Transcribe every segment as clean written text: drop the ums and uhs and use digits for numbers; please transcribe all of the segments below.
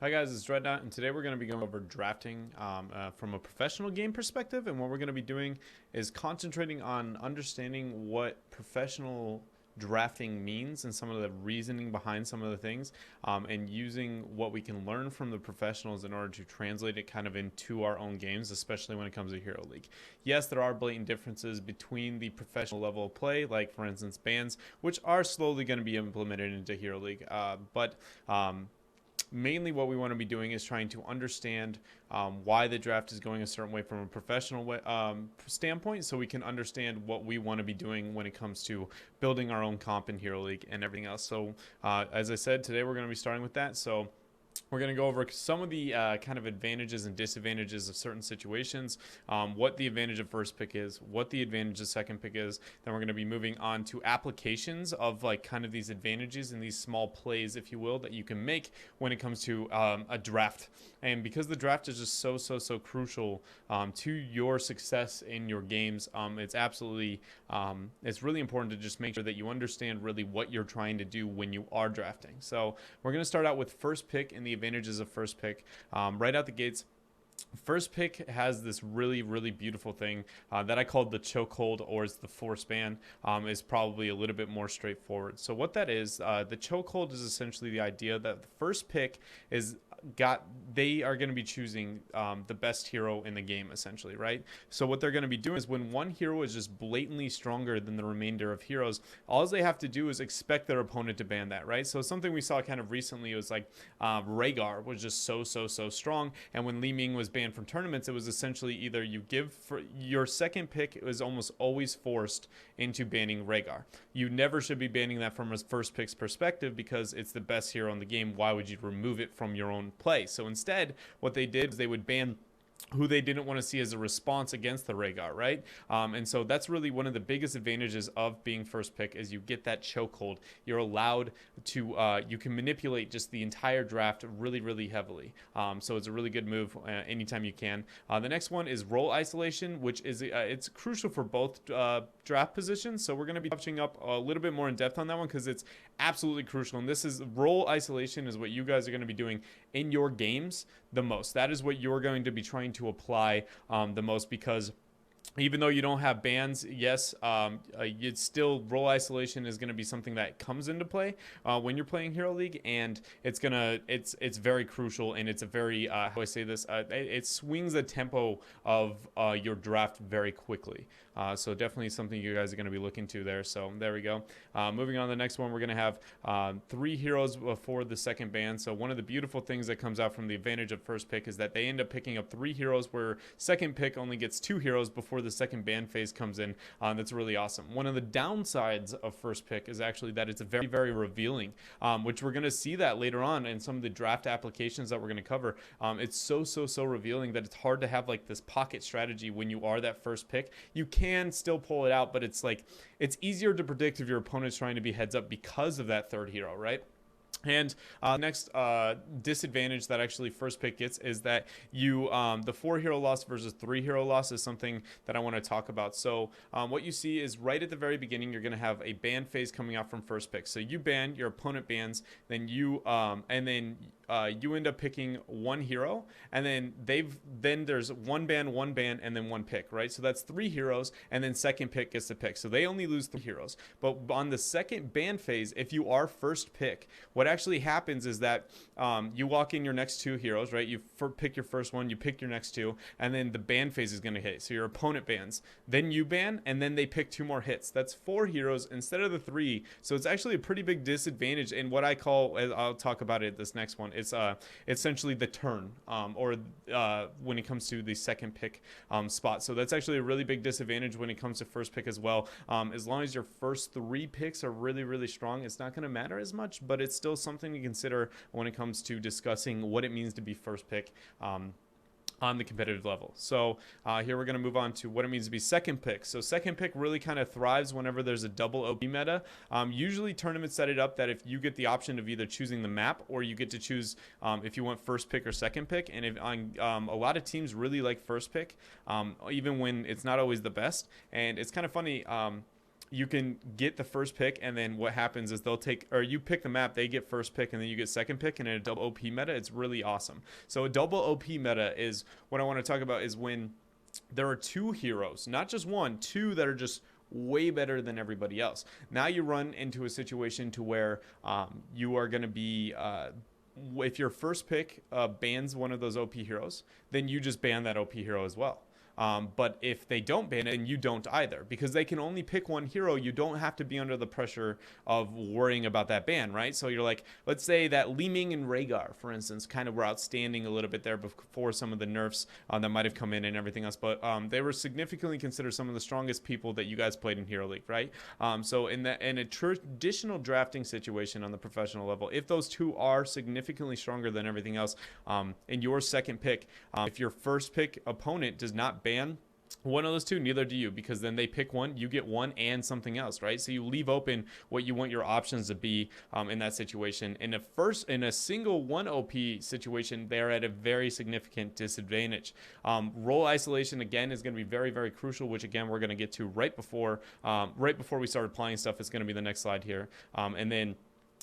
Hi guys, it's Dreadnought, and today we're going to be going over drafting from a professional game perspective. And what we're going to be doing is concentrating on understanding what professional drafting means and some of the reasoning behind some of the things, and using what we can learn from the professionals in order to translate it kind of into our own games, especially when it comes to Hero League. Yes, there are blatant differences between the professional level of play, like for instance bans, which are slowly going to be implemented into Hero League, but mainly what we want to be doing is trying to understand why the draft is going a certain way from a professional standpoint, so we can understand what we want to be doing when it comes to building our own comp in Hero League and everything else. So as I said, today we're going to be starting with that. So we're going to go over some of the kind of advantages and disadvantages of certain situations, what the advantage of first pick is, what the advantage of second pick is. Then we're going to be moving on to applications of like kind of these advantages and these small plays, if you will, that you can make when it comes to a draft. And because the draft is just so crucial to your success in your games, it's really important to just make sure that you understand really what you're trying to do when you are drafting. So we're going to start out with first pick and the advantages of first pick. Right out the gates, first pick has this really beautiful thing that I called the chokehold, or is the force ban, is probably a little bit more straightforward. So what that is, the chokehold is essentially the idea that the first pick is they are going to be choosing the best hero in the game, essentially, right? So what they're going to be doing is when one hero is just blatantly stronger than the remainder of heroes, all they have to do is expect their opponent to ban that, right? So something we saw kind of recently was like Rhaegar was just so strong, and when Li Ming was banned from tournaments, it was essentially either you give for your second pick was almost always forced into banning Rhaegar. You never should be banning that from a first pick's perspective because it's the best hero in the game. Why would you remove it from your own play? So instead, what they did is they would ban who they didn't want to see as a response against the Rhaegar, right? And so that's really one of the biggest advantages of being first pick, is you get that chokehold. You're allowed to, you can manipulate just the entire draft really heavily. So it's a really good move anytime you can. The next one is role isolation, which is it's crucial for both draft positions. So we're going to be touching up a little bit more in depth on that one because it's absolutely crucial. And this is role isolation is what you guys are going to be doing in your games the most. That is what you're going to be trying to apply the most, because even though you don't have bans, yes, it's still role isolation is going to be something that comes into play when you're playing Hero League, and it's very crucial, and it's a very how do I say this? It swings the tempo of your draft very quickly. So definitely something you guys are going to be looking to there. So there we go. Moving on to the next one, we're going to have 3 heroes before the second ban. So one of the beautiful things that comes out from the advantage of first pick is that they end up picking up 3 heroes, where second pick only gets 2 heroes before the second ban phase comes in. That's really awesome. One of the downsides of first pick is actually that it's very revealing, which we're going to see that later on in some of the draft applications that we're going to cover. It's so revealing that it's hard to have like this pocket strategy when you are that first pick. You can still pull it out, but it's easier to predict if your opponent's trying to be heads up because of that third hero, right? And next disadvantage that actually first pick gets is that you the 4 hero loss versus 3 hero loss is something that I want to talk about. So what you see is right at the very beginning, you're going to have a ban phase coming out from first pick. So you ban, your opponent bans, then you end up picking 1 hero, and then there's one ban, and then 1 pick, right? So that's 3 heroes, and then second pick gets the pick. So they only lose 3 heroes. But on the second ban phase, if you are first pick, what actually happens is that you walk in your next 2 heroes, right? You pick your first one, you pick your next 2, and then the ban phase is going to hit. So your opponent bans, then you ban, and then they pick 2 more hits. That's 4 heroes instead of the 3. So it's actually a pretty big disadvantage in what I call, I'll talk about it this next one, it's essentially the turn, or when it comes to the second pick spot. So that's actually a really big disadvantage when it comes to first pick as well. As long as your first 3 picks are really strong, it's not going to matter as much, but it's still something to consider when it comes to discussing what it means to be first pick on the competitive level. So here we're going to move on to what it means to be second pick. So second pick really kind of thrives whenever there's a double OP meta. Usually tournaments set it up that if you get the option of either choosing the map, or you get to choose if you want first pick or second pick. And if a lot of teams really like first pick, even when it's not always the best. And it's kind of funny. you can get the first pick, and then what happens is they'll take, or you pick the map, they get first pick, and then you get second pick. And in a double OP meta, it's really awesome. So a double OP meta is what I want to talk about, is when there are two heroes, not just one, two that are just way better than everybody else. Now you run into a situation to where you are going to be if your first pick bans one of those OP heroes, then you just ban that OP hero as well. But if they don't ban it, then you don't either, because they can only pick one hero. You don't have to be under the pressure of worrying about that ban, right? So you're like, let's say that Li Ming and Rhaegar, for instance, kind of were outstanding a little bit there before some of the nerfs that might have come in and everything else, but they were significantly considered some of the strongest people that you guys played in Hero League, right? So in a traditional drafting situation on the professional level, if those two are significantly stronger than everything else, in your second pick, if your first pick opponent does not ban one of those two, neither do you, because then they pick one, you get one and something else, right? So you leave open what you want your options to be in that situation. In a single one OP situation, they're at a very significant disadvantage. Role isolation again is going to be very, very crucial, which again we're going to get to right before we start applying stuff. It's going to be the next slide here, and then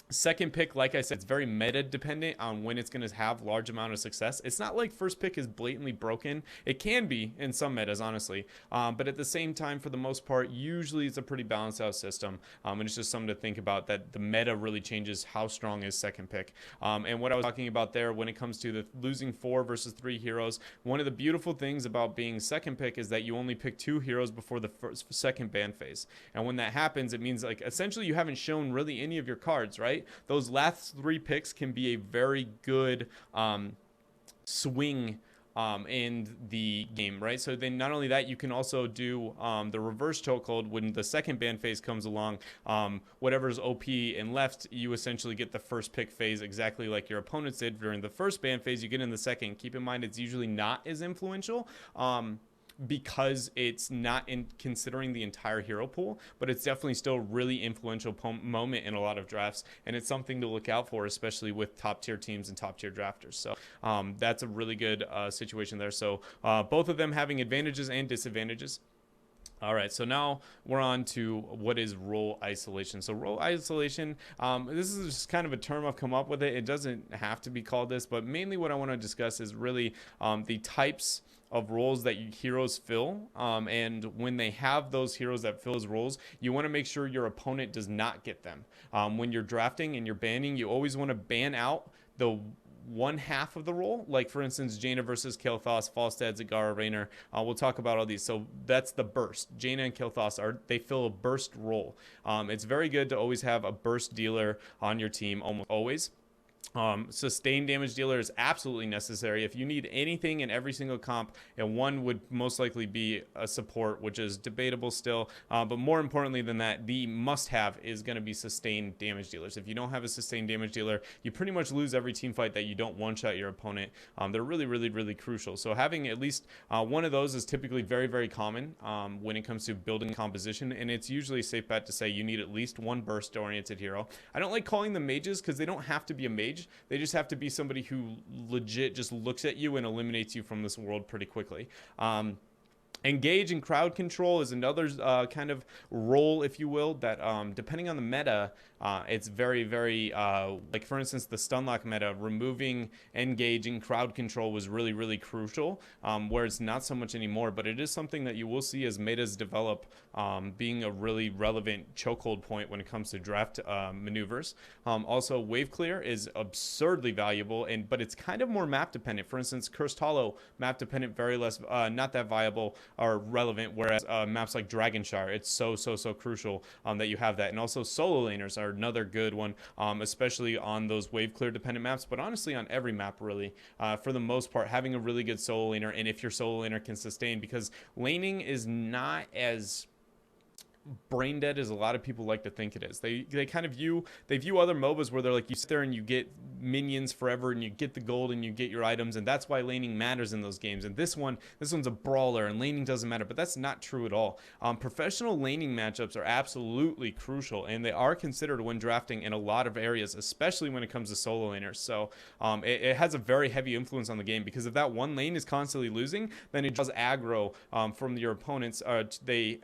second pick, like I said, it's very meta dependent on when it's going to have large amount of success. It's not like first pick is blatantly broken. It can be in some metas, honestly, but at the same time, for the most part, usually it's a pretty balanced out system, and it's just something to think about, that the meta really changes how strong is second pick. And what I was talking about there when it comes to the losing 4 versus 3 heroes, one of the beautiful things about being second pick is that you only pick 2 heroes before the second ban phase. And when that happens, it means like essentially you haven't shown really any of your cards, right? Those last 3 picks can be a very good swing in the game, right? So then not only that, you can also do the reverse chokehold when the second ban phase comes along. Whatever's OP and left, you essentially get the first pick phase exactly like your opponents did during the first ban phase. You get in the second. Keep in mind, it's usually not as influential. Because it's not in considering the entire hero pool, but it's definitely still really influential moment in a lot of drafts, and it's something to look out for, especially with top tier teams and top tier drafters. So that's a really good situation there. So both of them having advantages and disadvantages. All right, so now we're on to what is role isolation. So role isolation, this is just kind of a term I've come up with. It doesn't have to be called this, but mainly what I want to discuss is really the types of roles that heroes fill, and when they have those heroes that fill those roles, you want to make sure your opponent does not get them. When you're drafting and you're banning, you always want to ban out the one half of the role, like for instance Jaina versus Kael'thas, Falstad, Zagara, Raynor. We'll talk about all these. So that's the burst. Jaina and Kael'thas they fill a burst role. It's very good to always have a burst dealer on your team, almost always. Sustained damage dealer is absolutely necessary. If you need anything in every single comp, and one would most likely be a support, which is debatable still, but more importantly than that, the must-have is going to be sustained damage dealers. If you don't have a sustained damage dealer, you pretty much lose every team fight that you don't one-shot your opponent. They're really, really, really crucial. So having at least one of those is typically very, very common when it comes to building composition, and it's usually a safe bet to say you need at least one burst-oriented hero. I don't like calling them mages because they don't have to be a mage. They just have to be somebody who legit just looks at you and eliminates you from this world pretty quickly. Engage and crowd control is another kind of role, if you will, that depending on the meta, it's very, very, like for instance, the Stunlock meta, removing engage and crowd control was really, really crucial, where it's not so much anymore, but it is something that you will see as metas develop, being a really relevant chokehold point when it comes to draft maneuvers. Also, wave clear is absurdly valuable, but it's kind of more map dependent. For instance, Cursed Hollow, map dependent, very less, not that viable are relevant, whereas maps like Dragonshire, it's so crucial that you have that. And also solo laners are another good one, especially on those wave clear dependent maps, but honestly on every map really, for the most part, having a really good solo laner, and if your solo laner can sustain, because laning is not as brain dead as a lot of people like to think it is. They kind of view other MOBAs where they're like, you sit there and you get minions forever and you get the gold and you get your items, and that's why laning matters in those games. And this one's a brawler and laning doesn't matter, but that's not true at all. Professional laning matchups are absolutely crucial, and they are considered when drafting in a lot of areas, especially when it comes to solo laners. So it has a very heavy influence on the game, because if that one lane is constantly losing, then it draws aggro from your opponents. Okay,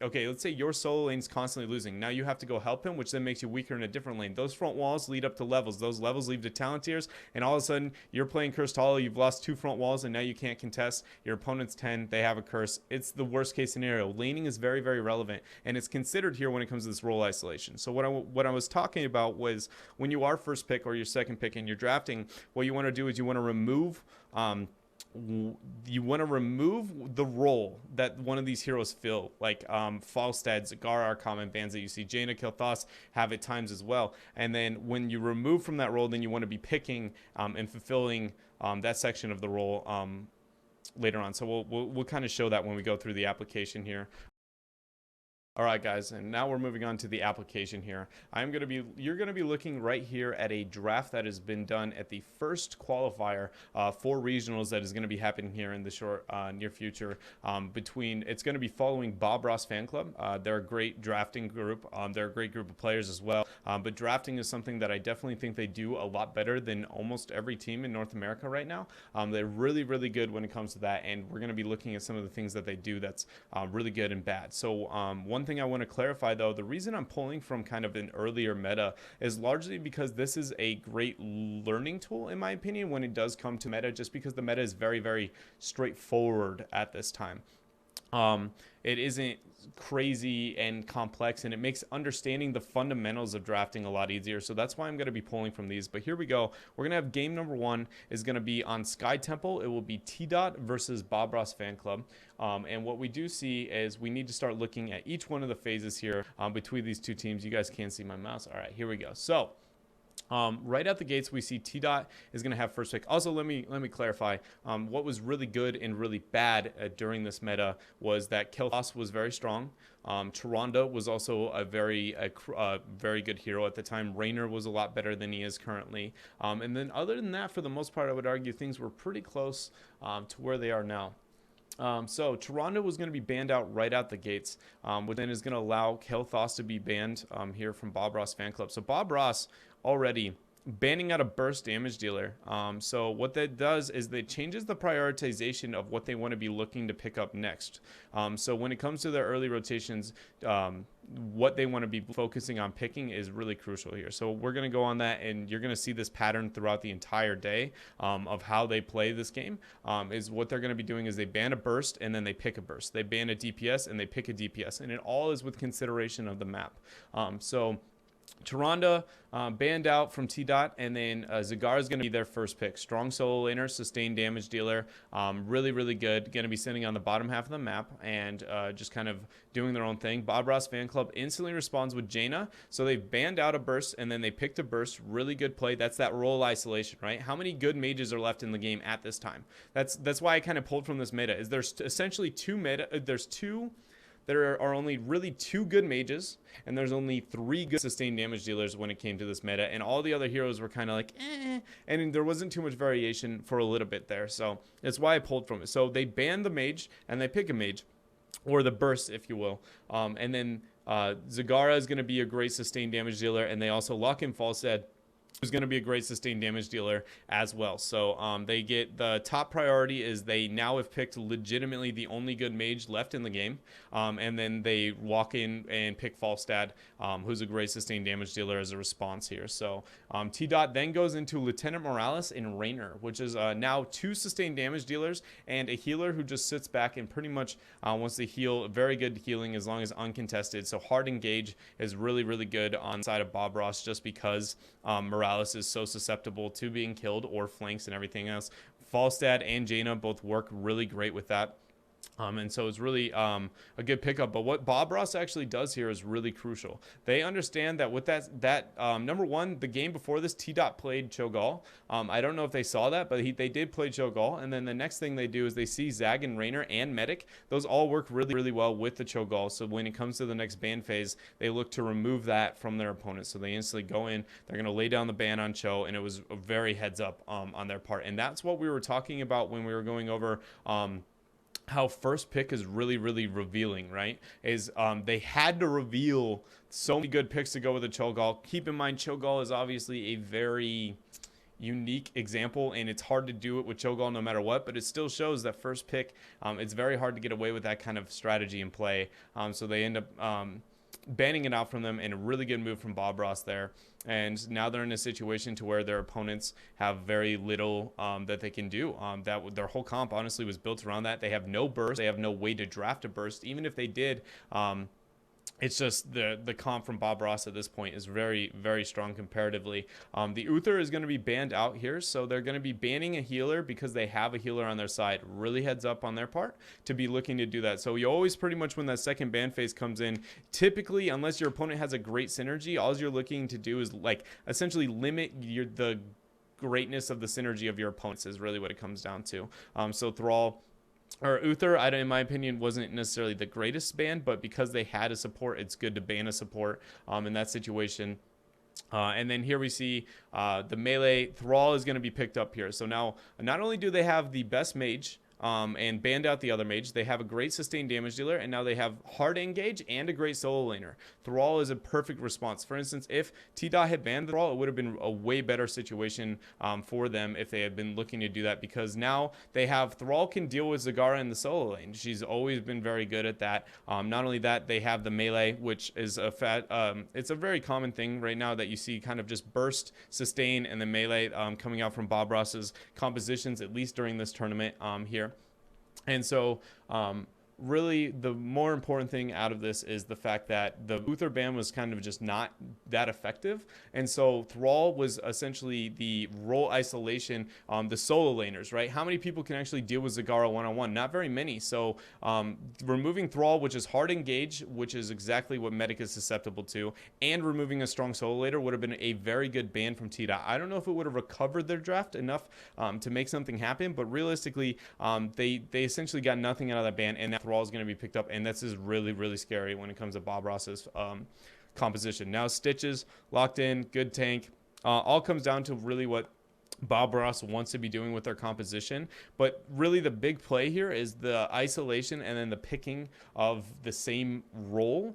let's say say your solo lane's constantly losing. Now you have to go help him, which then makes you weaker in a different lane. Those front walls lead up to levels. Those levels lead to talent tiers, and all of a sudden you're playing Cursed Hollow. You've lost 2 front walls, and now you can't contest. Your opponent's 10. They have a curse. It's the worst case scenario. Laning is very, very relevant, and it's considered here when it comes to this role isolation. So what I was talking about was when you are first pick or your second pick and you're drafting, what you want to do is you want to remove the role that one of these heroes fill, like Falstad, Zagara are common bans that you see. Jaina, Kil'Thas have at times as well. And then when you remove from that role, then you want to be picking and fulfilling that section of the role later on. So we'll kind of show that when we go through the application here. All right, guys, and now we're moving on to the application here. You're going to be looking right here at a draft that has been done at the first qualifier for regionals that is going to be happening here in the short near future. It's going to be following Bob Ross Fan Club. They're a great drafting group. They're a great group of players as well. But drafting is something that I definitely think they do a lot better than almost every team in North America right now. They're really, really good when it comes to that, and we're going to be looking at some of the things that they do that's really good and bad. So one thing I want to clarify, though, the reason I'm pulling from kind of an earlier meta is largely because this is a great learning tool, in my opinion, when it does come to meta, just because the meta is very, very straightforward at this time. It isn't crazy and complex, and it makes understanding the fundamentals of drafting a lot easier. So that's why I'm going to be pulling from these. But here we go. We're going to have game number 1 is going to be on Sky Temple. It will be T-Dot versus Bob Ross Fan Club. And what we do see is we need to start looking at each one of the phases here between these two teams. You guys can't see my mouse. All right, here we go. So right out the gates, we see T-Dot is going to have first pick. Also, let me clarify. What was really good and really bad during this meta was that Kil'Thas was very strong. Tyrande was also a very good hero at the time. Raynor was a lot better than he is currently. And then other than that, for the most part, I would argue things were pretty close to where they are now. So Tyrande was going to be banned out right out the gates, which then is going to allow Kil'Thas to be banned here from Bob Ross Fan Club. So Bob Ross already banning out a burst damage dealer. So what that does is it changes the prioritization of what they want to be looking to pick up next. So when it comes to their early rotations, what they want to be focusing on picking is really crucial here. So we're going to go on that, and you're going to see this pattern throughout the entire day of how they play this game. Is what they're going to be doing is they ban a burst and then they pick a burst. They ban a DPS and they pick a DPS, and it all is with consideration of the map. So Tyrande banned out from T-Dot, and then Zagara is going to be their first pick. Strong solo laner, sustained damage dealer, really, really good. Going to be sitting on the bottom half of the map and just kind of doing their own thing. Bob Ross Fan Club instantly responds with Jaina. So they've banned out a burst, and then they picked a burst. Really good play. That's that role isolation, right? How many good mages are left in the game at this time? That's why I kind of pulled from this meta. Is there's essentially there are only really 2 good mages, and there's only 3 good sustained damage dealers when it came to this meta, and all the other heroes were kind of like, and there wasn't too much variation for a little bit there. So that's why I pulled from it. So they ban the mage, and they pick a mage, or the burst, if you will. And then Zagara is going to be a great sustained damage dealer, and they also lock in Falstad, who's going to be a great sustained damage dealer as well. So they get the top priority is they now have picked legitimately the only good mage left in the game. And then they walk in and pick Falstad, who's a great sustained damage dealer as a response here. So T-Dot then goes into Lieutenant Morales and Raynor, which is now 2 sustained damage dealers and a healer who just sits back and pretty much wants to heal. Very good healing as long as uncontested. So hard engage is really, really good on the side of Bob Ross, just because Morales is so susceptible to being killed or flanks and everything else. Falstad and Jaina both work really great with that. And so it's really a good pickup. But what Bob Ross actually does here is really crucial. They understand that with that number one, the game before this, T-Dot played Cho'Gall. I don't know if they saw that, but they did play Cho'Gall. And then the next thing they do is they see Zag and Raynor and Medic. Those all work really, really well with the Cho'Gall. So when it comes to the next ban phase, they look to remove that from their opponent. So they instantly go in. They're going to lay down the ban on Cho, and it was a very heads up on their part. And that's what we were talking about when we were going over how first pick is really, really revealing, right? Is they had to reveal so many good picks to go with the Cho'Gall. Keep in mind, Cho'Gall is obviously a very unique example, and it's hard to do it with Cho'Gall no matter what, but it still shows that first pick, it's very hard to get away with that kind of strategy and play. So they end up banning it out from them, and a really good move from Bob Ross there. And now they're in a situation to where their opponents have very little that they can do. That their whole comp honestly was built around that. They have no burst. They have no way to draft a burst. Even if they did, it's just the comp from Bob Ross at this point is very, very strong comparatively. The Uther is going to be banned out here, so they're going to be banning a healer because they have a healer on their side. Really heads up on their part to be looking to do that. So you always pretty much, when that second ban phase comes in, typically, unless your opponent has a great synergy, all you're looking to do is like essentially limit the greatness of the synergy of your opponents is really what it comes down to. So Thrall or Uther, in my opinion, wasn't necessarily the greatest ban, but because they had a support, it's good to ban a support in that situation. And then here we see the melee. Thrall is going to be picked up here. So now, not only do they have the best mage, and banned out the other mage, they have a great sustained damage dealer, and now they have hard engage and a great solo laner. Thrall is a perfect response. For instance, if T-Dot had banned Thrall, it would have been a way better situation for them if they had been looking to do that, because now they have Thrall can deal with Zagara in the solo lane. She's always been very good at that. Not only that, they have the melee, which is it's a very common thing right now that you see kind of just burst, sustain, and the melee coming out from Bob Ross's compositions, at least during this tournament here. And so really the more important thing out of this is the fact that the Uther ban was kind of just not that effective. And so Thrall was essentially the role isolation, the solo laners, right? How many people can actually deal with Zagara one-on-one? Not very many. So removing Thrall, which is hard engage, which is exactly what Medic is susceptible to, and removing a strong solo laner would have been a very good ban from T-Dot. I don't know if it would have recovered their draft enough to make something happen, but realistically, they essentially got nothing out of that ban, and now Thrall is going to be picked up, and this is really, really scary when it comes to Bob Ross's composition. Now Stitches locked in, good tank. All comes down to really what Bob Ross wants to be doing with their composition, but really the big play here is the isolation and then the picking of the same role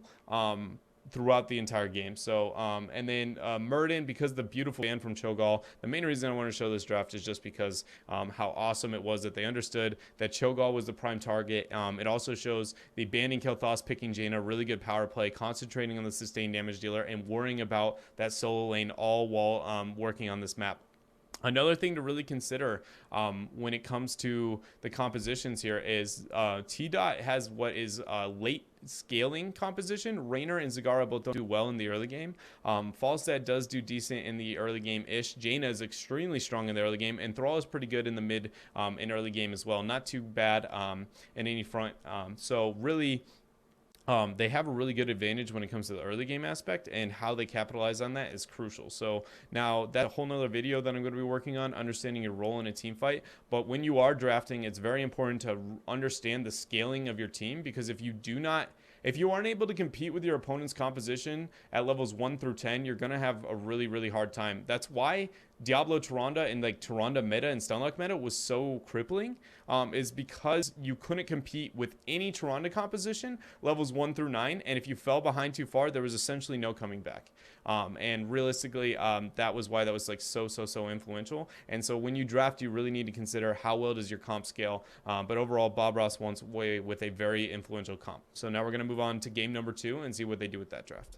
throughout the entire game. So and then Murden, because the beautiful ban from Cho'Gall, the main reason I want to show this draft is just because how awesome it was that they understood that Cho'Gall was the prime target. It also shows the banning Kel'Thas, picking Jaina, really good power play, concentrating on the sustained damage dealer, and worrying about that solo lane, all while working on this map. Another thing to really consider when it comes to the compositions here is T-Dot has what is late scaling composition. Raynor and Zagara both don't do well in the early game. Falstad does do decent in the early game-ish. Jaina is extremely strong in the early game, and Thrall is pretty good in the mid and early game as well. Not too bad in any front. So really, they have a really good advantage when it comes to the early game aspect, and how they capitalize on that is crucial. So now that's a whole nother video that I'm going to be working on, understanding your role in a team fight. But when you are drafting, it's very important to understand the scaling of your team, because if you aren't able to compete with your opponent's composition at levels 1 through 10, you're going to have a really, really hard time. That's why Diablo Tyrande and like Tyrande meta and Stunlock meta was so crippling, is because you couldn't compete with any Tyrande composition levels 1 through 9, and if you fell behind too far, there was essentially no coming back. And realistically, that was why that was like so influential. And so when you draft, you really need to consider how well does your comp scale. But overall, Bob Ross wants way with a very influential comp. So now we're going to move on to game number 2 and see what they do with that draft.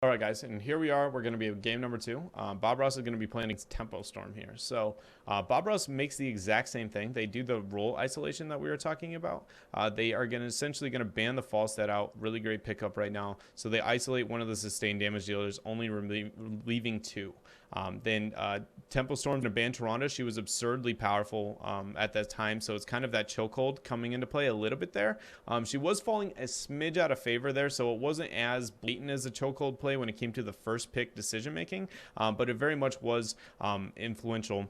All right, guys, and here we are. We're going to be at game number 2. Bob Ross is going to be playing against Tempo Storm here. So Bob Ross makes the exact same thing. They do the role isolation that we were talking about. They are essentially going to ban the Falstad out. Really great pickup right now. So they isolate one of the sustained damage dealers, only leaving 2. Then Tempo Storm to ban Tyrande. She was absurdly powerful at that time, so it's kind of that chokehold coming into play a little bit there. She was falling a smidge out of favor there, so it wasn't as blatant as a chokehold play when it came to the first pick decision making, but it very much was influential.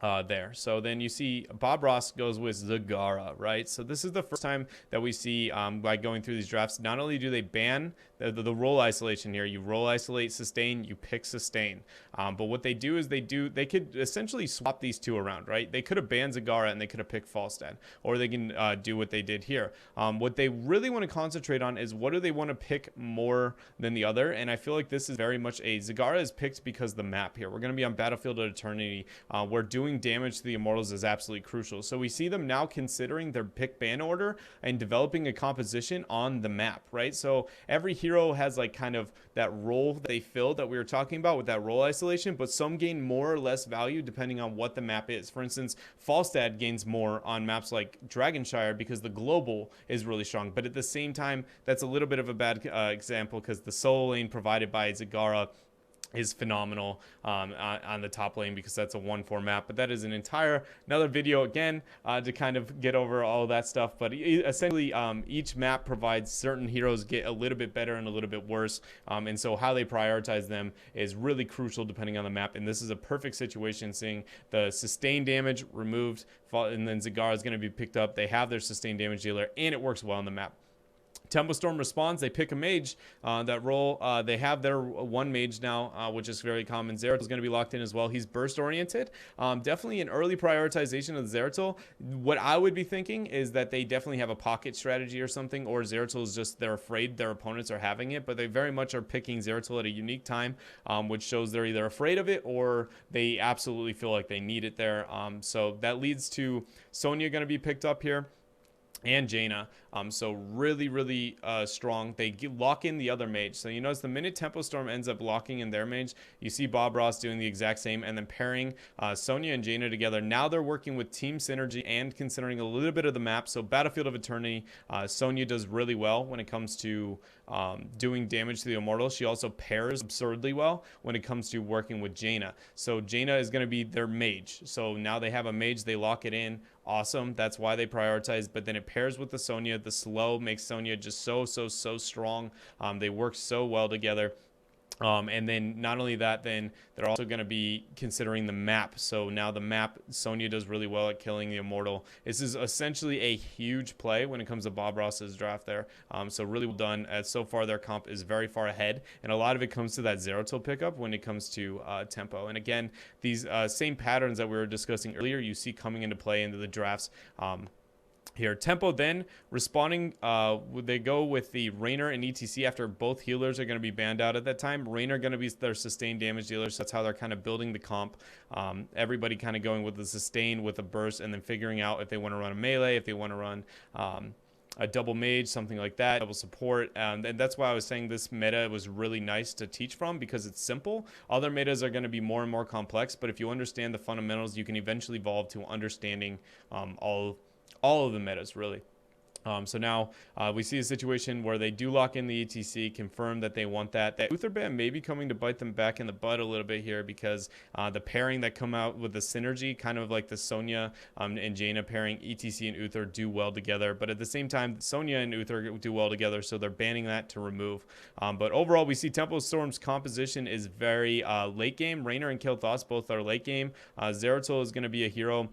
there. So then you see Bob Ross goes with Zagara, right? So this is the first time that we see by going through these drafts, not only do they ban the roll isolation here, you roll isolate sustain, you pick sustain. But what they do is they could essentially swap these two around, right? They could have banned Zagara and they could have picked Falstad, or they can do what they did here. What they really want to concentrate on is what do they want to pick more than the other, and I feel like this is very much a Zagara is picked because the map here. We're going to be on Battlefield of Eternity. We're doing damage to the Immortals is absolutely crucial. So we see them now considering their pick ban order and developing a composition on the map, right? So every hero has like kind of that role that they fill that we were talking about with that role isolation, but some gain more or less value depending on what the map is. For instance, Falstad gains more on maps like Dragonshire because the global is really strong, but at the same time, that's a little bit of a bad example because the solo lane provided by Zagara is phenomenal on the top lane because that's a 1-4 map, but that is another video again to kind of get over all that stuff. But essentially each map provides certain heroes get a little bit better and a little bit worse, and so how they prioritize them is really crucial depending on the map, and this is a perfect situation seeing the sustained damage removed, and then Zagara is going to be picked up. They have their sustained damage dealer and it works well on the map. Tempo Storm responds. They pick a mage that role. They have their one mage now, which is very common. Zeratul is going to be locked in as well. He's burst oriented. Definitely an early prioritization of Zeratul. What I would be thinking is that they definitely have a pocket strategy or something, or Zeratul is just they're afraid their opponents are having it, but they very much are picking Zeratul at a unique time, which shows they're either afraid of it or they absolutely feel like they need it there. So that leads to Sonya going to be picked up here, and Jaina. So really strong. They lock in the other mage. So you notice the minute Tempo Storm ends up locking in their mage, you see Bob Ross doing the exact same and then pairing Sonya and Jaina together. Now they're working with team synergy and considering a little bit of the map. So Battlefield of Eternity, Sonya does really well when it comes to doing damage to the Immortal. She also pairs absurdly well when it comes to working with Jaina. So Jaina is going to be their mage. So now they have a mage, they lock it in. Awesome. That's why they prioritize, but then it pairs with the Sonya. The slow makes Sonya just so strong. They work so well together. And then not only that, then they're also going to be considering the map. So now the map, Sonya does really well at killing the Immortal. This is essentially a huge play when it comes to Bob Ross's draft there. So really well done. As so far, their comp is very far ahead. And a lot of it comes to that Zeratul pickup when it comes to tempo. And again, these same patterns that we were discussing earlier, you see coming into play into the drafts. Here, Tempo then responding, they go with the Raynor and ETC after both healers are going to be banned out at that time. Raynor going to be their sustained damage dealer, so that's how they're kind of building the comp. Everybody kind of going with the sustain with a burst and then figuring out if they want to run a melee, if they want to run a double mage, something like that, double support. And that's why I was saying this meta was really nice to teach from because it's simple. Other metas are going to be more and more complex, but if you understand the fundamentals, you can eventually evolve to understanding all of the metas, really. So now we see a situation where they do lock in the ETC, confirm that they want that. That Uther ban may be coming to bite them back in the butt a little bit here because the pairing that come out with the synergy, kind of like the Sonya and Jaina pairing, ETC and Uther do well together. But at the same time, Sonya and Uther do well together, so they're banning that to remove. But overall, we see Tempo Storm's composition is very late game. Raynor and Kil'Thas both are late game. Zeratul is going to be a hero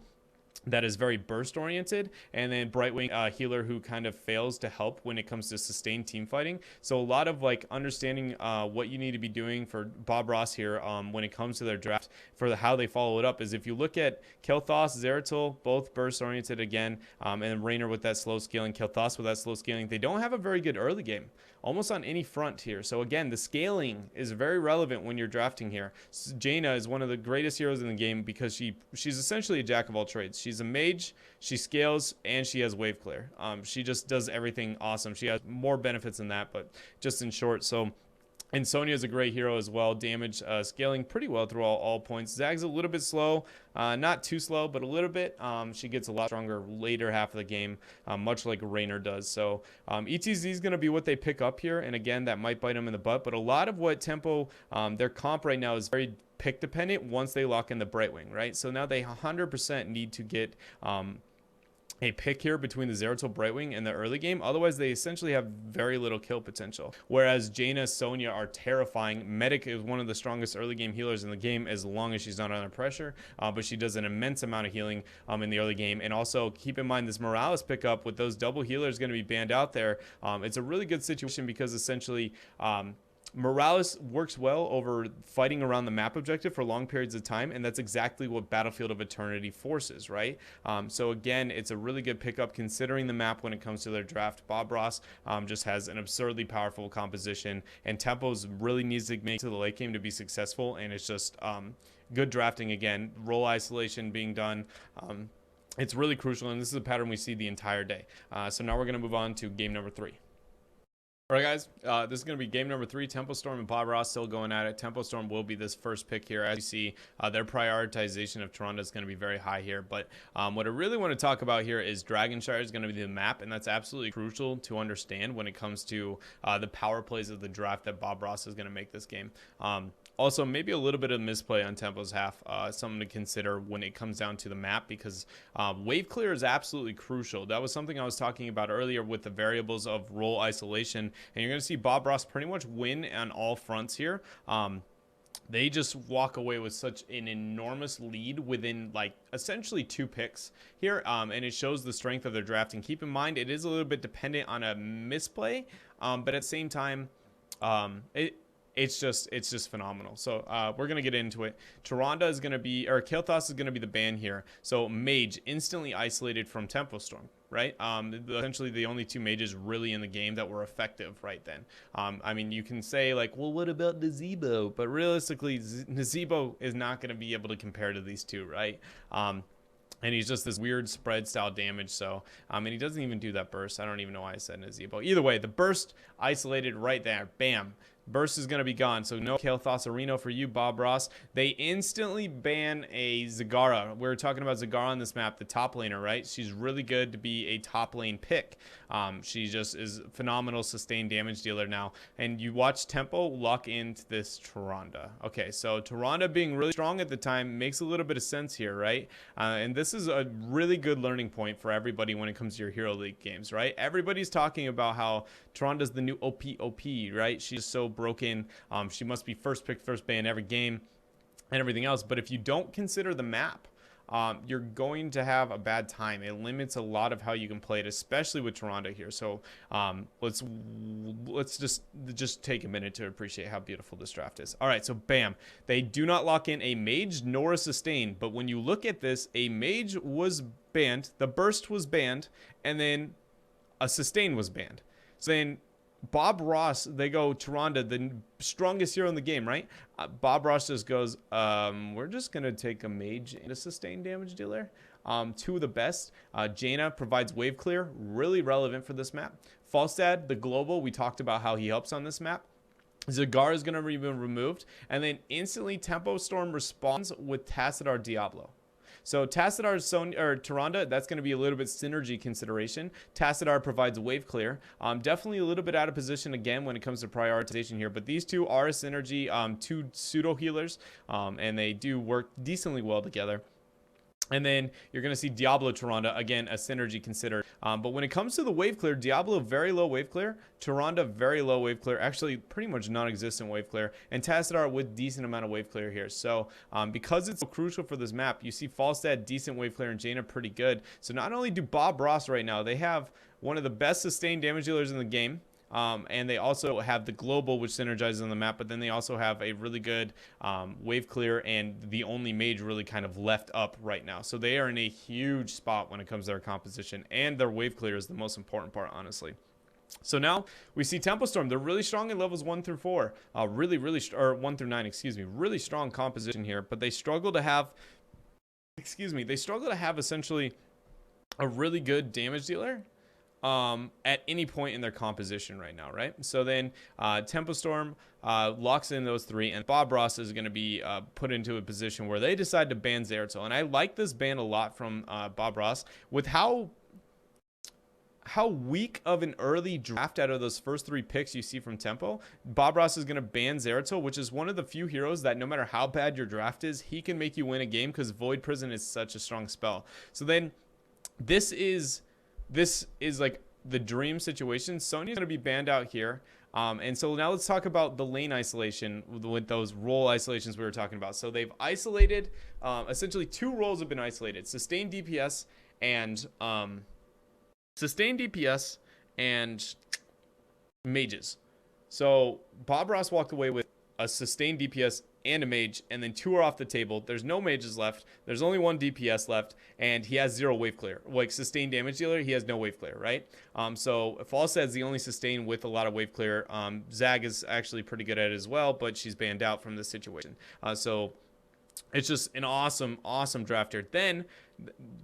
that is very burst oriented, and then Brightwing healer who kind of fails to help when it comes to sustained team fighting. So a lot of like understanding what you need to be doing for Bob Ross here when it comes to their draft for how they follow it up is if you look at Kil'Thas, Zeratul, both burst oriented again, and then Raynor with that slow scaling, Kil'Thas with that slow scaling. They don't have a very good early game almost on any front here. So again, the scaling is very relevant when you're drafting here. Jaina is one of the greatest heroes in the game because she's essentially a jack of all trades. She's a mage, she scales, and she has wave clear. She just does everything awesome. She has more benefits than that, but just in short. And Sonya is a great hero as well. Damage scaling pretty well through all points. Zag's a little bit slow. Not too slow, but a little bit. She gets a lot stronger later half of the game, much like Raynor does. So ETZ is going to be what they pick up here. And again, that might bite them in the butt. But a lot of what Tempo, their comp right now is very pick dependent once they lock in the Brightwing, right? So now they 100% need to get a pick here between the Zeratul Brightwing and the early game. Otherwise, they essentially have very little kill potential. Whereas Jaina, Sonya are terrifying. Medic is one of the strongest early game healers in the game as long as she's not under pressure. But she does an immense amount of healing in the early game. And also keep in mind this Morales pickup with those double healers going to be banned out there. It's a really good situation because essentially Morales works well over fighting around the map objective for long periods of time, and that's exactly what Battlefield of Eternity forces, right? So again, it's a really good pickup considering the map when it comes to their draft. Bob Ross just has an absurdly powerful composition, and Tempos really needs to make it to the late game to be successful, and it's just good drafting again, role isolation being done. It's really crucial, and this is a pattern we see the entire day. So now we're going to move on to game number 3. All right, guys, this is going to be game number 3. Tempo Storm and Bob Ross still going at it. Tempo Storm will be this first pick here. As you see, their prioritization of Toronto is going to be very high here. But what I really want to talk about here is Dragonshire is going to be the map, and that's absolutely crucial to understand when it comes to the power plays of the draft that Bob Ross is going to make this game. Also, maybe a little bit of misplay on Tempo's half, something to consider when it comes down to the map, because wave clear is absolutely crucial. That was something I was talking about earlier with the variables of role isolation, and you're going to see Bob Ross pretty much win on all fronts here. They just walk away with such an enormous lead within like essentially 2 picks here, and it shows the strength of their draft. And keep in mind, it is a little bit dependent on a misplay, but at the same time, it's just phenomenal. So we're going to get into it. Tyrande is going to be, or Kael'thas is going to be the ban here. So Mage instantly isolated from Tempo Storm, right? Essentially the only 2 mages really in the game that were effective right then. I mean, you can say like, well, what about Nazebo? But realistically, Nazebo is not going to be able to compare to these 2, right? And he's just this weird spread style damage. So, and he doesn't even do that burst. I don't even know why I said Nazebo. Either way, the burst isolated right there. Bam. Burst is going to be gone. So no Kael'thas Areno for you, Bob Ross. They instantly ban a Zagara. We're talking about Zagara on this map, the top laner, right? She's really good to be a top lane pick. She just is a phenomenal sustained damage dealer now. And you watch Tempo lock into this Tyrande. Okay, so Tyrande being really strong at the time makes a little bit of sense here, right? And this is a really good learning point for everybody when it comes to your Hero League games, right? Everybody's talking about how Tyrande's the new OP, right? She's so broken. She must be first pick, first ban every game and everything else. But if you don't consider the map, you're going to have a bad time. It limits a lot of how you can play it, especially with Tyrande here. So let's just take a minute to appreciate how beautiful this draft is. All right, so bam, they do not lock in a mage nor a sustain, but when you look at this, a mage was banned, the burst was banned, and then a sustain was banned. So then Bob Ross, they go Tyrande, the strongest hero in the game, right? Bob Ross just goes, we're just going to take a mage and a sustained damage dealer. 2 of the best. Jaina provides wave clear, really relevant for this map. Falstad, the global, we talked about how he helps on this map. Zagara is going to be removed. And then instantly Tempo Storm responds with Tassadar Diablo. So Tassadar, Tyrande, that's going to be a little bit synergy consideration. Tassadar provides wave clear. Definitely a little bit out of position again when it comes to prioritization here, but these 2 are a synergy, 2 pseudo healers, and they do work decently well together. And then you're going to see Diablo Tyrande, again, a synergy considered. But when it comes to the wave clear, Diablo, very low wave clear. Tyrande, very low wave clear. Actually, pretty much non-existent wave clear. And Tassadar with decent amount of wave clear here. So because it's so crucial for this map, you see Falstad, decent wave clear, and Jaina pretty good. So not only do Bob Ross right now, they have one of the best sustained damage dealers in the game. And they also have the global, which synergizes on the map, but then they also have a really good wave clear and the only mage really kind of left up right now. So they are in a huge spot when it comes to their composition, and their wave clear is the most important part, honestly. So now we see Tempo Storm. They're really strong in levels 1 through 4, or 1 through 9, excuse me. Really strong composition here, but they struggle to have, essentially a really good damage dealer at any point in their composition right now, right? So then Tempo Storm locks in those 3, and Bob Ross is going to be put into a position where they decide to ban Zeratul. And I like this ban a lot from Bob Ross with how weak of an early draft out of those first 3 picks you see from Tempo. Bob Ross is going to ban Zeratul, which is one of the few heroes that no matter how bad your draft is, he can make you win a game because Void Prison is such a strong spell. So then this is like the dream situation. Sonya's going to be banned out here. And so now let's talk about the lane isolation with those role isolations we were talking about. So they've isolated, essentially 2 roles have been isolated: sustained DPS and mages. So Bob Ross walked away with a sustained DPS and a mage, and then 2 are off the table. There's no mages left. There's only 1 DPS left, and he has 0 wave clear. Like sustained damage dealer, he has no wave clear, right? So Falstead's the only sustain with a lot of wave clear. Zag is actually pretty good at it as well, but she's banned out from this situation. So it's just an awesome draft here. Then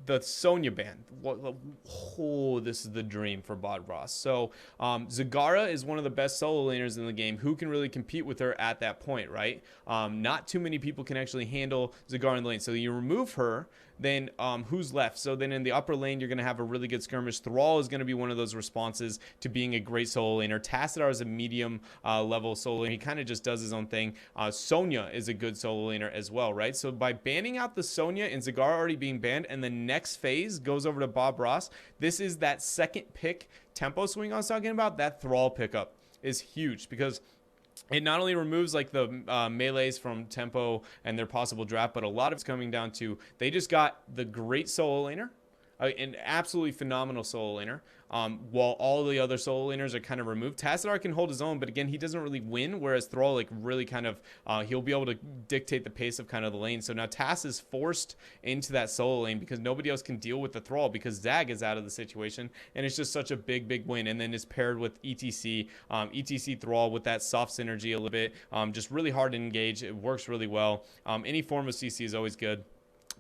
the Sonya ban. Oh, this is the dream for Bob Ross. So Zagara is one of the best solo laners in the game. Who can really compete with her at that point, right? Not too many people can actually handle Zagara in the lane. So you remove her, then who's left? So then in the upper lane, you're going to have a really good skirmish. Thrall is going to be one of those responses to being a great solo laner. Tassadar is a medium level solo laner. He kind of just does his own thing. Sonya is a good solo laner as well, right? So by banning out the Sonya and Zagara already being banned, and the next phase goes over to Bob Ross, this is that second pick tempo swing I was talking about. That Thrall pickup is huge because it not only removes like the melees from tempo and their possible draft, but a lot of it's coming down to they just got the great solo laner, an absolutely phenomenal solo laner, while all the other solo laners are kind of removed. Tassadar can hold his own, but again, he doesn't really win, whereas Thrall like really kind of he'll be able to dictate the pace of kind of the lane. So now Tass is forced into that solo lane because nobody else can deal with the Thrall because Zag is out of the situation, and it's just such a big win. And then it's paired with ETC Thrall with that soft synergy a little bit, just really hard to engage. It works really well. Any form of CC is always good.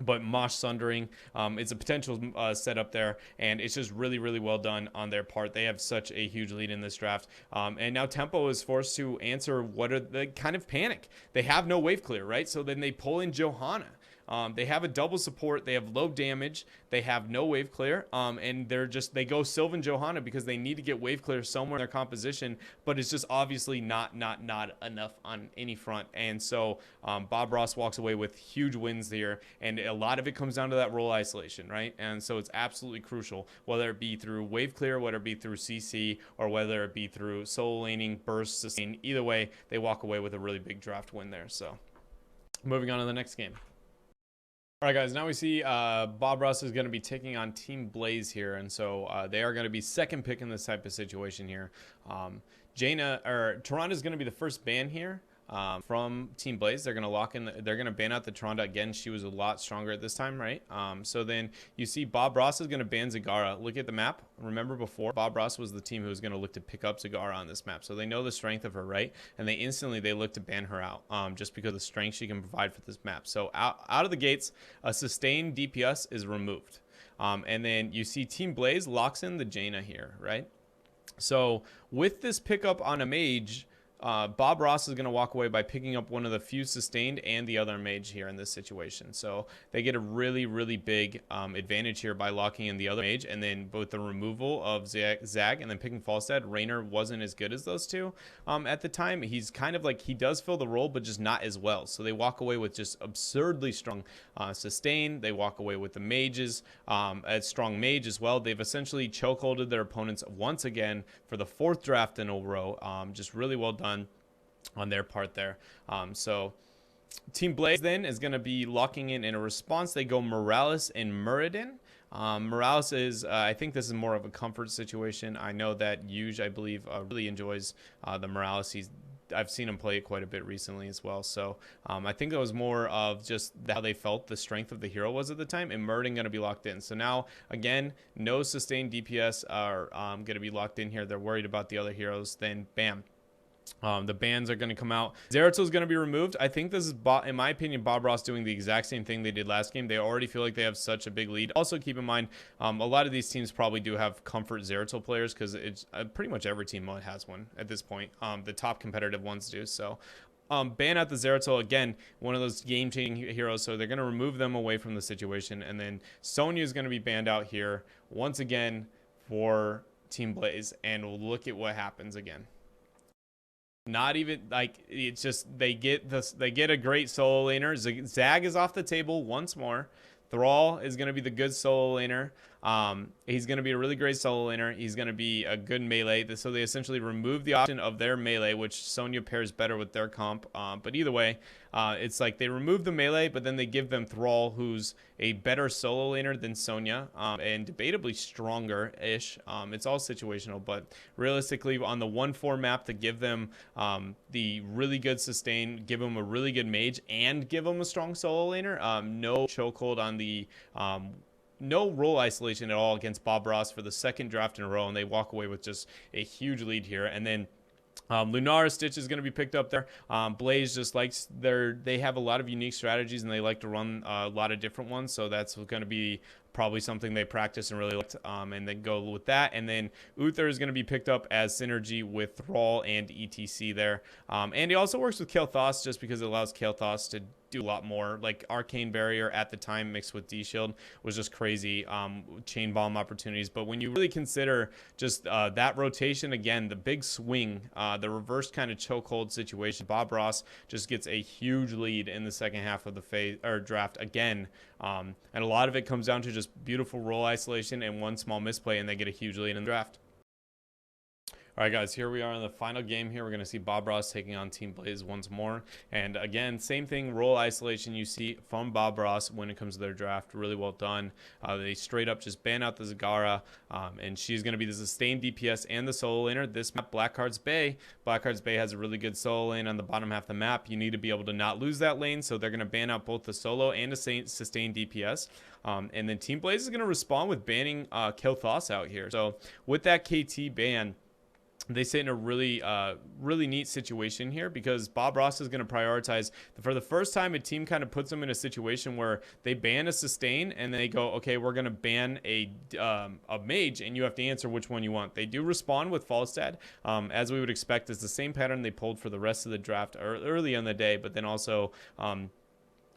But Mosh Sundering, it's a potential setup there, and it's just really well done on their part. They have such a huge lead in this draft, and now Tempo is forced to answer what are the kind of panic. They have no wave clear, right? So then they pull in Johanna. They have a double support. They have low damage. They have no wave clear. And they go Sylvan Johanna because they need to get wave clear somewhere in their composition, but it's just obviously not enough on any front. And so Bob Ross walks away with huge wins here, and a lot of it comes down to that role isolation, right? And so it's absolutely crucial, whether it be through wave clear, whether it be through CC, or whether it be through solo laning, burst, sustain. Either way, they walk away with a really big draft win there. So moving on to the next game. All right, guys, now we see Bob Ross is going to be taking on Team Blaze here, and so they are going to be second pick in this type of situation here. Toronto is going to be the first ban here from Team Blaze. They're going to lock in. They're going to ban out the Toronto again. She was a lot stronger at this time, right? So then you see Bob Ross is going to ban Zagara. Look at the map. Remember before, Bob Ross was the team who was going to look to pick up Zagara on this map. So they know the strength of her, right? And they look to ban her out just because of the strength she can provide for this map. So out of the gates, a sustained DPS is removed. And then you see Team Blaze locks in the Jaina here, right? So with this pickup on a mage, Bob Ross is going to walk away by picking up one of the few sustained and the other mage here in this situation. So they get a really big advantage here by locking in the other mage, and then both the removal of Zag and then picking Falstad. Raynor wasn't as good as those two at the time. He's kind of like, he does fill the role, but just not as well. So they walk away with just absurdly strong sustain. They walk away with the mages, a strong mage as well. They've essentially chokeholded their opponents once again for the 4th draft in a row. Just really well done on their part there. So Team Blaze then is going to be locking in a response. They go Morales and Muradin. Morales is, I think this is more of a comfort situation. I know that Yuge, I believe, really enjoys the Morales. I've seen him play it quite a bit recently as well. So I think it was more of just how they felt the strength of the hero was at the time, and Muradin going to be locked in. So now, again, no sustained DPS are going to be locked in here. They're worried about the other heroes. Then, bam. The bans are going to come out. Zeratul is going to be removed. I think this is, in my opinion, Bob Ross doing the exact same thing they did last game. They already feel like they have such a big lead. Also, keep in mind, a lot of these teams probably do have comfort Zeratul players because it's pretty much every team has one at this point. The top competitive ones do. So ban out the Zeratul, again, one of those game-changing heroes, so they're going to remove them away from the situation. And then Sonya is going to be banned out here once again for Team Blaze, and we'll look at what happens again. Not even like, it's just they get a great solo laner. Zag is off the table once more. Thrall is going to be the good solo laner. He's going to be a really great solo laner. He's going to be a good melee. So they essentially remove the option of their melee, which Sonya pairs better with their comp. But either way, it's like they remove the melee, but then they give them Thrall, who's a better solo laner than Sonya, and debatably stronger-ish. It's all situational, but realistically, on the 1-4 map, to give them the really good sustain, give them a really good mage, and give them a strong solo laner. No chokehold on the no role isolation at all against Bob Ross for the second draft in a row, and they walk away with just a huge lead here. And then Lunara Stitch is going to be picked up there. Blaze just likes they have a lot of unique strategies, and they like to run a lot of different ones, so that's going to be probably something they practice and really liked, and then go with that. And then Uther is going to be picked up as synergy with Thrall and ETC there. And he also works with Kael'thas just because it allows Kael'thas to do a lot more. Like Arcane Barrier at the time mixed with D-Shield was just crazy. Chain Bomb opportunities. But when you really consider just that rotation, again, the big swing, the reverse kind of chokehold situation, Bob Ross just gets a huge lead in the second half of the draft again. And a lot of it comes down to just beautiful role isolation and one small misplay, and they get a huge lead in the draft. All right, guys, here we are in the final game here. We're going to see Bob Ross taking on Team Blaze once more. And again, same thing, role isolation you see from Bob Ross when it comes to their draft. Really well done. They straight up just ban out the Zagara, and she's going to be the sustained DPS and the solo laner. This map, Blackheart's Bay. Blackheart's Bay has a really good solo lane on the bottom half of the map. You need to be able to not lose that lane, so they're going to ban out both the solo and the sustained DPS. And then Team Blaze is going to respond with banning Kael'thas out here. So with that KT ban, they sit in a really neat situation here, because Bob Ross is going to prioritize. For the first time, a team kind of puts them in a situation where they ban a sustain and they go, okay, we're going to ban a mage, and you have to answer which one you want. They do respond with Falstad, as we would expect. It's the same pattern they pulled for the rest of the draft early in the day, but then also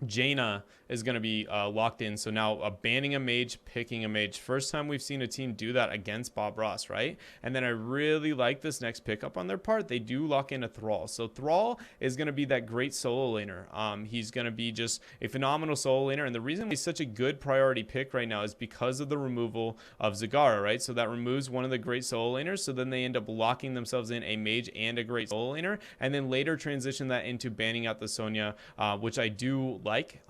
Jaina is going to be locked in. So now banning a mage, picking a mage. First time we've seen a team do that against Bob Ross, right? And then I really like this next pickup on their part. They do lock in a Thrall. So Thrall is going to be that great solo laner. He's going to be just a phenomenal solo laner. And the reason he's such a good priority pick right now is because of the removal of Zagara, right? So that removes one of the great solo laners. So then they end up locking themselves in a mage and a great solo laner. And then later transition that into banning out the Sonya, which I do like.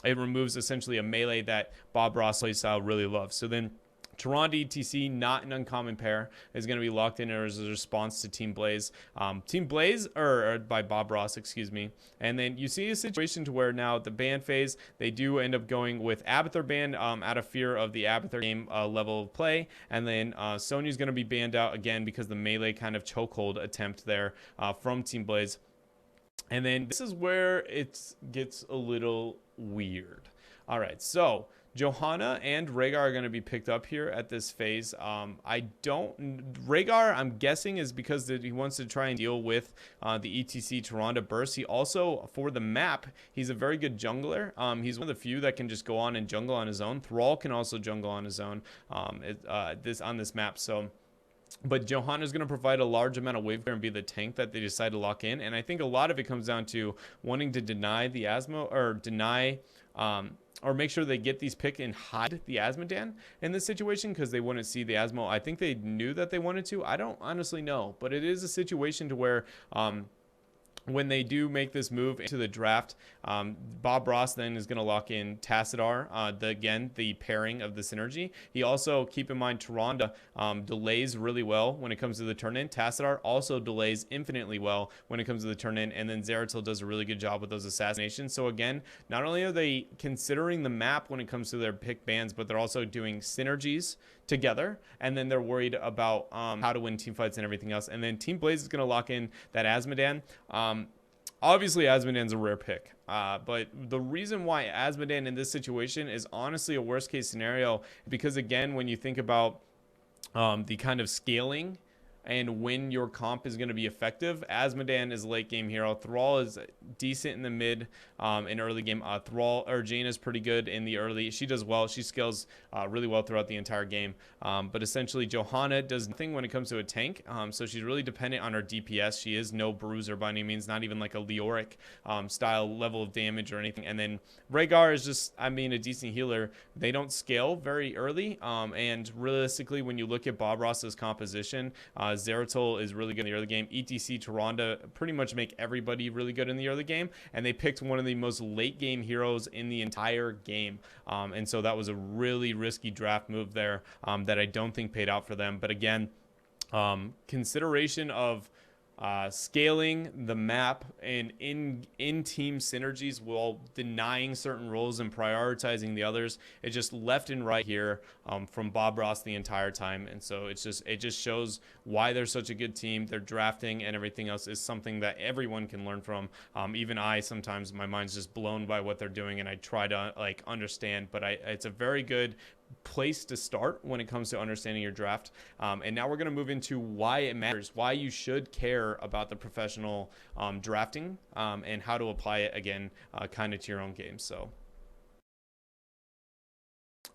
It removes essentially a melee that Bob Ross playstyle really loves. So then Tyrande ETC, not an uncommon pair, is going to be locked in as a response to Team Blaze. Team Blaze, or by Bob Ross, excuse me. And then you see a situation to where now the ban phase, they do end up going with Abathur ban out of fear of the Abathur game level of play. And then Sonya's going to be banned out again because the melee kind of chokehold attempt there from Team Blaze. And then this is where it gets a little weird. All right, so Johanna and Rhaegar are going to be picked up here at this phase. Rhaegar, I'm guessing, is because he wants to try and deal with the ETC Tyrande burst. He also, for the map, he's a very good jungler. He's one of the few that can just go on and jungle on his own. Thrall can also jungle on his own on this map. So, but Johanna is going to provide a large amount of wave clear and be the tank that they decide to lock in. And I think a lot of it comes down to wanting to deny the Asmo, or deny or make sure they get these pick and hide the Azmodan in this situation, because they wouldn't see the Asmo. I think they knew that they wanted to. I don't honestly know, but it is a situation to where when they do make this move into the draft, Bob Ross then is going to lock in Tassadar, again, the pairing of the synergy. He also, keep in mind, Tyrande delays really well when it comes to the turn-in. Tassadar also delays infinitely well when it comes to the turn-in, and then Zeratil does a really good job with those assassinations. So again, not only are they considering the map when it comes to their pick bans, but they're also doing synergies together, and then they're worried about how to win team fights and everything else. And then Team Blaze is going to lock in that Azmodan. Obviously, Azmodan's a rare pick, but the reason why Azmodan in this situation is honestly a worst case scenario, because again, when you think about the kind of scaling and when your comp is going to be effective. Azmodan is a late game hero. Thrall is decent in the mid and early game. Thrall or Jaina is pretty good in the early. She does well. She scales really well throughout the entire game. But essentially, Johanna does nothing when it comes to a tank. So she's really dependent on her DPS. She is no bruiser by any means, not even like a Leoric style level of damage or anything. And then Rhaegar is just, I mean, a decent healer. They don't scale very early. And realistically, when you look at Bob Ross's composition, Zeratul is really good in the early game. ETC, Tyrande pretty much make everybody really good in the early game. And they picked one of the most late game heroes in the entire game. And so that was a really risky draft move there that I don't think paid out for them. But again, consideration of scaling the map and in-team synergies while denying certain roles and prioritizing the others. It just left and right here from Bob Ross the entire time. And so it just shows why they're such a good team. Their drafting and everything else is something that everyone can learn from. Even I, sometimes my mind's just blown by what they're doing, and I try to like understand, but it's a very good place to start when it comes to understanding your draft. And now we're going to move into why it matters, why you should care about the professional drafting, and how to apply it again kind of to your own game. So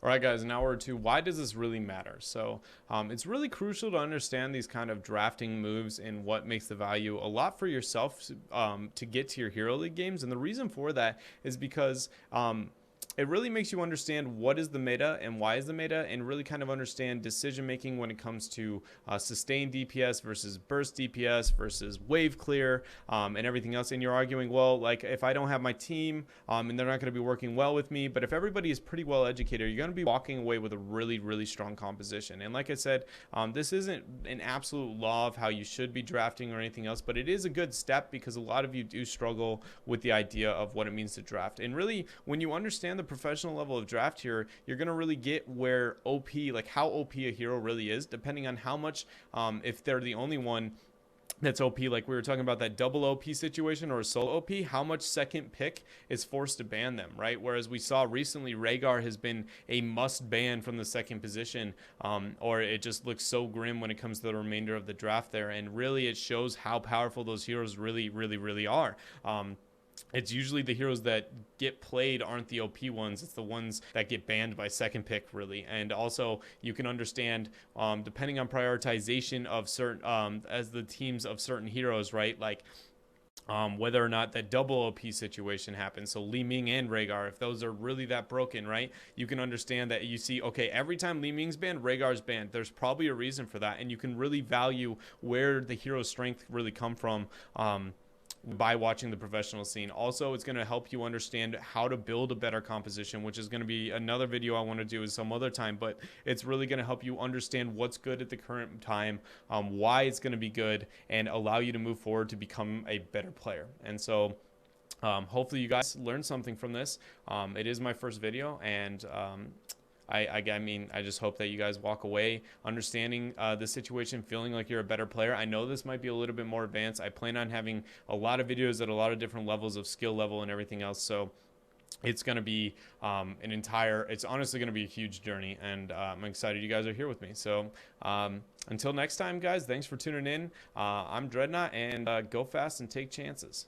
all right, guys, now we're to why does this really matter? So it's really crucial to understand these kind of drafting moves and what makes the value a lot for yourself to get to your Hero League games. And the reason for that is because it really makes you understand what is the meta and why is the meta, and really kind of understand decision making when it comes to sustained DPS versus burst DPS versus wave clear and everything else. And you're arguing, well, like if I don't have my team and they're not going to be working well with me, but if everybody is pretty well educated, you're going to be walking away with a really, really strong composition. And like I said, this isn't an absolute law of how you should be drafting or anything else, but it is a good step because a lot of you do struggle with the idea of what it means to draft. And really, when you understand the professional level of draft here, you're going to really get where OP, like how OP a hero really is, depending on how much, if they're the only one that's OP, like we were talking about that double OP situation or a solo OP, how much second pick is forced to ban them, right? Whereas we saw recently Rhaegar has been a must ban from the second position, or it just looks so grim when it comes to the remainder of the draft there. And really it shows how powerful those heroes really, really, really are. It's usually the heroes that get played aren't the OP ones. It's the ones that get banned by second pick, really. And also, you can understand, depending on prioritization of certain, as the teams of certain heroes, right? Like, whether or not that double OP situation happens. So Li Ming and Rhaegar, if those are really that broken, right? You can understand that you see, okay, every time Li Ming's banned, Rhaegar's banned. There's probably a reason for that. And you can really value where the hero's strength really come from, by watching the professional scene. Also, it's going to help you understand how to build a better composition, which is going to be another video I want to do some other time, but it's really going to help you understand what's good at the current time, why it's going to be good, and allow you to move forward to become a better player. And so hopefully you guys learned something from this. It is my first video, and I mean, I just hope that you guys walk away understanding the situation, feeling like you're a better player. I know this might be a little bit more advanced. I plan on having a lot of videos at a lot of different levels of skill level and everything else. So it's going to be it's honestly going to be a huge journey, and I'm excited you guys are here with me. So until next time, guys, thanks for tuning in. I'm Dreadnought, and go fast and take chances.